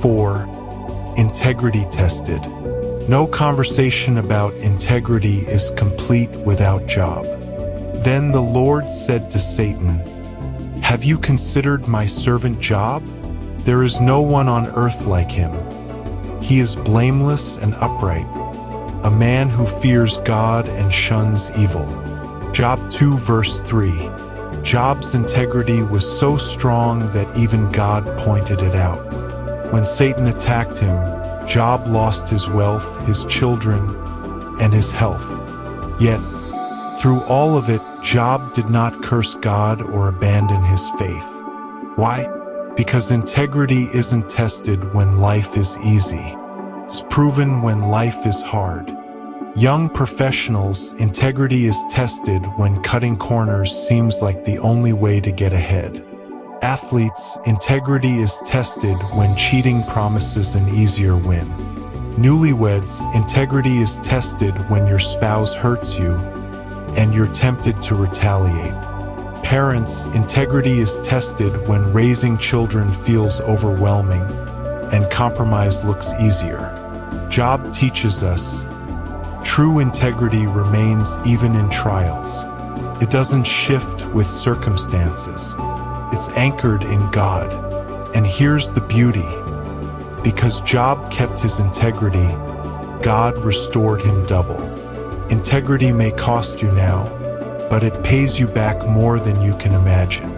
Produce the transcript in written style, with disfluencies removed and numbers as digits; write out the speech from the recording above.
4. Integrity tested. No conversation about integrity is complete without Job. Then the Lord said to Satan, "Have you considered my servant Job? There is no one on earth like him. He is blameless and upright, a man who fears God and shuns evil." Job 2 verse 3. Job's integrity was so strong that even God pointed it out. When Satan attacked him, Job lost his wealth, his children, and his health. Yet, through all of it, Job did not curse God or abandon his faith. Why? Because integrity isn't tested when life is easy. It's proven when life is hard. Young professionals, integrity is tested when cutting corners seems like the only way to get ahead. Athletes, integrity is tested when cheating promises an easier win. Newlyweds, integrity is tested when your spouse hurts you and you're tempted to retaliate. Parents, integrity is tested when raising children feels overwhelming and compromise looks easier. Job teaches us, true integrity remains even in trials. It doesn't shift with circumstances. It's anchored in God. And here's the beauty. Because Job kept his integrity, God restored him double. Integrity may cost you now, but it pays you back more than you can imagine.